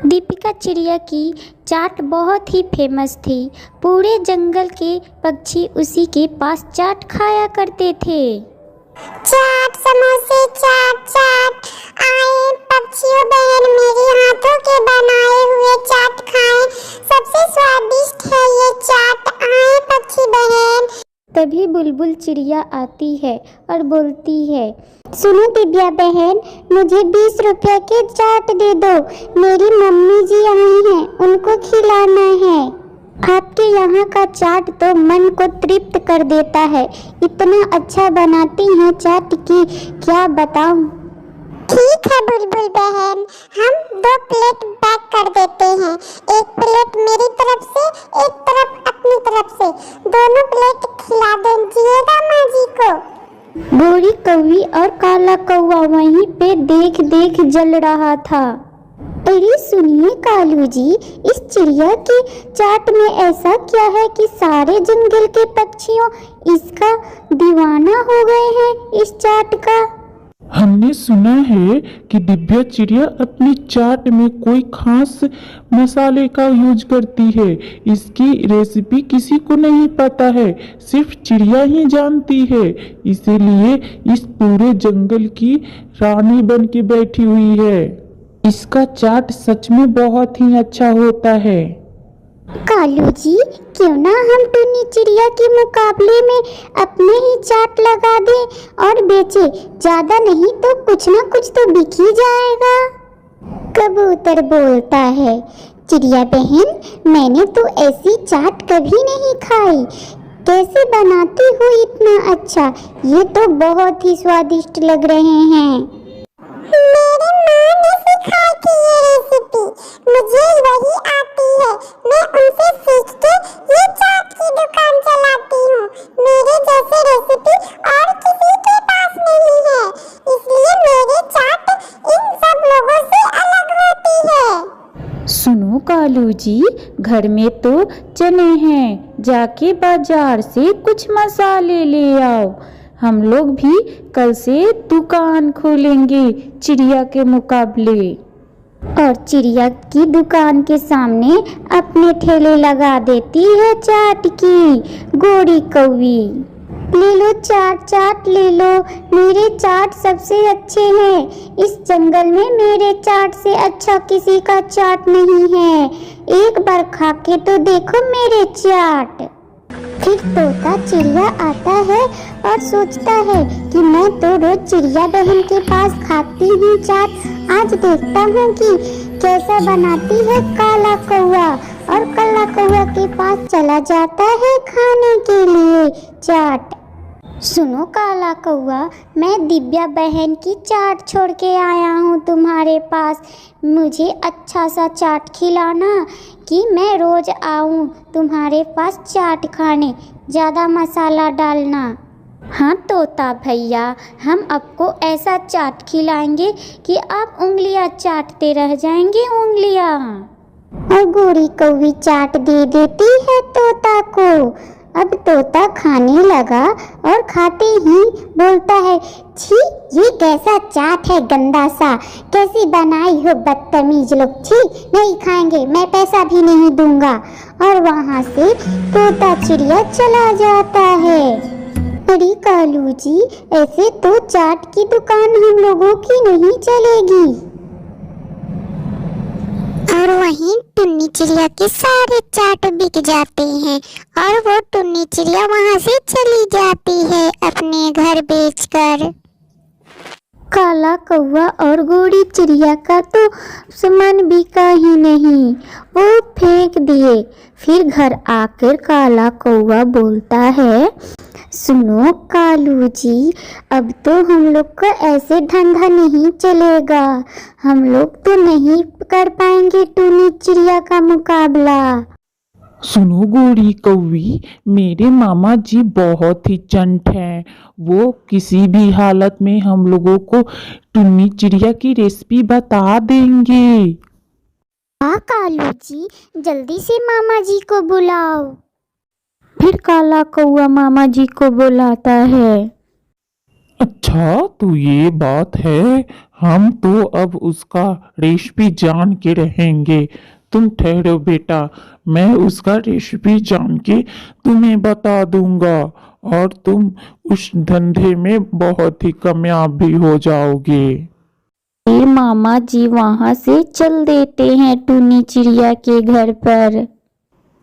दीपिका चिड़िया की चाट बहुत ही फेमस थी। पूरे जंगल के पक्षी उसी के पास चाट खाया करते थे। चाट समोसे चाट चाट आए पक्षियों बहन मेरे हाथों के बनाए हुए चाट खाएं, सबसे स्वादिष्ट है ये चाट, आए पक्षी बहन। तभी बुलबुल चिड़िया आती है और बोलती है, सुनो दिव्या बहन, मुझे 20 रुपए के चाट दे दो, मेरी मम्मी जी आई हैं, उनको खिलाना है। आपके यहाँ का चाट तो मन को तृप्त कर देता है, इतना अच्छा बनाती हैं चाट की क्या बताऊं। ठीक है बुलबुल बहन, हम 2 प्लेट पैक कर देते हैं, एक प्लेट मेरी तरफ से एक तरफ अपनी तरफ से, दोनों प्लेट खिला दीजिएगा माँ जी को। गोरी कौवी और काला कौवा वहीं पे देख देख जल रहा था। अरे सुनिए कालू जी, इस चिड़िया की चाट में ऐसा क्या है कि सारे जंगल के पक्षियों इसका दीवाना हो गए हैं इस चाट का। हमने सुना है कि दिव्या चिड़िया अपनी चाट में कोई खास मसाले का यूज करती है। इसकी रेसिपी किसी को नहीं पता है, सिर्फ चिड़िया ही जानती है, इसीलिए इस पूरे जंगल की रानी बन के बैठी हुई है। इसका चाट सच में बहुत ही अच्छा होता है। कालू जी, क्यों ना हम टुन्नी चिड़िया के मुकाबले में अपने ही चाट लगा दें और बेचे, ज्यादा नहीं तो कुछ ना कुछ तो बिक ही जाएगा। कबूतर बोलता है, चिड़िया बहन, मैंने तो ऐसी चाट कभी नहीं खाई, कैसे बनाती हो इतना अच्छा, ये तो बहुत ही स्वादिष्ट लग रहे हैं। मेरी माँ ने सिखाई थी ये रेसिपी, मुझे वही आती है, मैं उनसे सीख के ये चाट की दुकान चलाती हूँ। मेरे जैसे रेसिपी और किसी के पास नहीं है, इसलिए मेरी चाट इन सब लोगों से अलग होती है। सुनो कालू जी, घर में तो चने हैं, जाके बाजार से कुछ मसाले ले आओ, हम लोग भी कल से दुकान खोलेंगे चिड़िया के मुकाबले। और चिड़िया की दुकान के सामने अपने ठेले लगा देती है चाट की गोरी कौवी। ले लो चाट, चाट ले लो, मेरे चाट सबसे अच्छे हैं, इस जंगल में मेरे चाट से अच्छा किसी का चाट नहीं है, एक बार खा के तो देखो मेरे चाट। फिर तोता चिड़िया आता है और सोचता है कि मैं तो रोज चिड़िया बहन के पास खाती हूँ चाट, आज देखता हूँ कि कैसा बनाती है काला कौवा, और काला कौवा के पास चला जाता है खाने के लिए चाट। सुनो काला कौवा, मैं दिव्या बहन की चाट छोड़ के आया हूँ तुम्हारे पास, मुझे अच्छा सा चाट खिलाना कि मैं रोज आऊँ तुम्हारे पास चाट खाने, ज़्यादा मसाला डालना। हाँ तोता भैया, हम आपको ऐसा चाट खिलाएंगे कि आप उंगलियां चाटते रह जाएंगे उंगलियां। और गोरी कौवी चाट दे देती है तोता को। अब तोता खाने लगा और खाते ही बोलता है, छी ये कैसा चाट है गंदा सा, कैसी बनाई हो बदतमीज लोग, छी नहीं खाएंगे, मैं पैसा भी नहीं दूंगा। और वहाँ से तोता चिड़िया चला जाता है। अरे कालू जी, ऐसे तो चाट की दुकान हम लोगों की नहीं चलेगी। और वहीं टुन्नी चिड़िया के सारे चाट बिक जाते हैं और वो टुन्नी चिड़िया वहाँ से चली जाती है अपने घर बेचकर। काला कौवा और गोरी चिड़िया का तो सामान बिका ही नहीं, वो फेंक दिए। फिर घर आकर काला कौवा बोलता है, सुनो कालू जी, अब तो हम लोग का ऐसे धंधा नहीं चलेगा, हम लोग तो नहीं कर पाएंगे टुन्नी चिड़िया का मुकाबला। सुनो गोरी कौवी, मेरे मामा जी बहुत ही चंट हैं, वो किसी भी हालत में हम लोगों को टुन्नी चिड़िया की रेसिपी बता देंगे। हाँ कालू जी, जल्दी से मामा जी को बुलाओ। फिर काला कौवा मामा जी को बुलाता है। अच्छा, तो ये बात है। हम तो अब उसका रेसिपी जान के रहेंगे। तुम ठहरो बेटा, मैं उसका रेसिपी जान के तुम्हें बता दूंगा और तुम उस धंधे में बहुत ही कामयाब भी हो जाओगे। फिर मामा जी वहाँ से चल देते हैं टूनी चिड़िया के घर पर।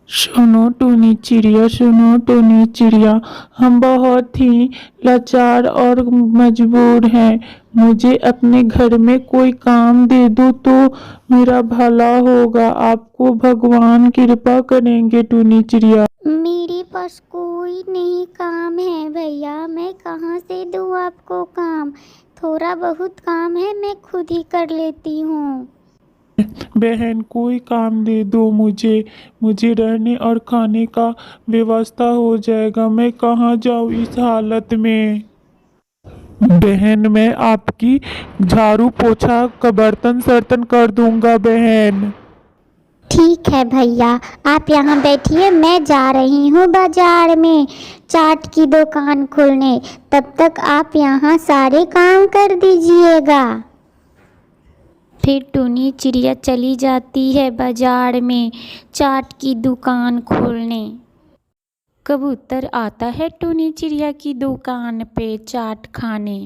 सुनो टूनी चिड़िया, सुनो टूनी चिड़िया, हम बहुत ही लाचार और मजबूर हैं। मुझे अपने घर में कोई काम दे दो तो मेरा भला होगा। आपको भगवान कृपा करेंगे टूनी चिड़िया। मेरे पास कोई नहीं काम है भैया, मैं कहाँ से दूँ आपको काम। थोड़ा बहुत काम है, मैं खुद ही कर लेती हूँ। बहन, कोई काम दे दो मुझे रहने और खाने का व्यवस्था हो जाएगा। मैं कहाँ जाऊँ इस हालत में। बहन, मैं आपकी झाड़ू पोछा का बर्तन सर्तन कर दूंगा बहन। ठीक है भैया, आप यहाँ बैठिए, मैं जा रही हूँ बाजार में चाट की दुकान खोलने। तब तक आप यहाँ सारे काम कर दीजिएगा। फिर टूनी चिड़िया चली जाती है बाजार में चाट की दुकान खोलने। कबूतर आता है टूनी चिड़िया की दुकान पे चाट खाने।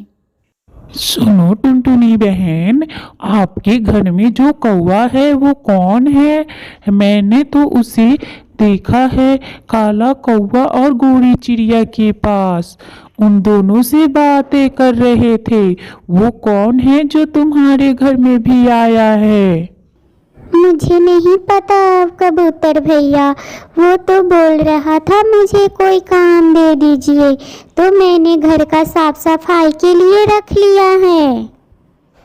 सुनो टुनटुनी बहन, आपके घर में जो कौवा है वो कौन है? मैंने तो उसे देखा है काला कौवा और गोरी चिड़िया के पास। उन दोनों से बातें कर रहे थे। वो कौन है जो तुम्हारे घर में भी आया है? मुझे नहीं पता कबूतर भैया, वो तो बोल रहा था मुझे कोई काम दे दीजिए, तो मैंने घर का साफ सफाई के लिए रख लिया है।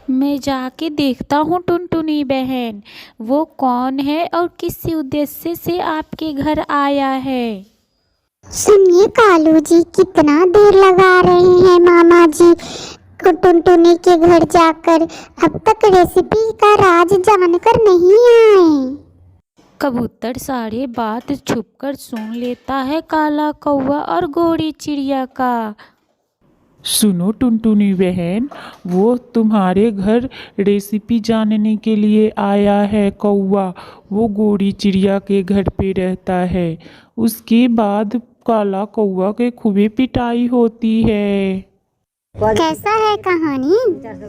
मैं जाके देखता हूँ टुनटुनी बहन, वो कौन है और किस उद्देश्य से आपके घर आया है। सुनिए कालू जी, कितना देर लगा रहे हैं मामा जी टुनटुनी के घर जाकर, अब तक रेसिपी का राज जानकर नहीं आए। कबूतर सारे बात छुपकर सुन लेता है काला कौवा और गोरी चिड़िया का। सुनो टुनटुनी बहन, वो तुम्हारे घर रेसिपी जानने के लिए आया है कौवा। वो गोरी चिड़िया के घर पे रहता है। उसके बाद काला कौवा के खूबे पिटाई होती है। कैसा है कहानी?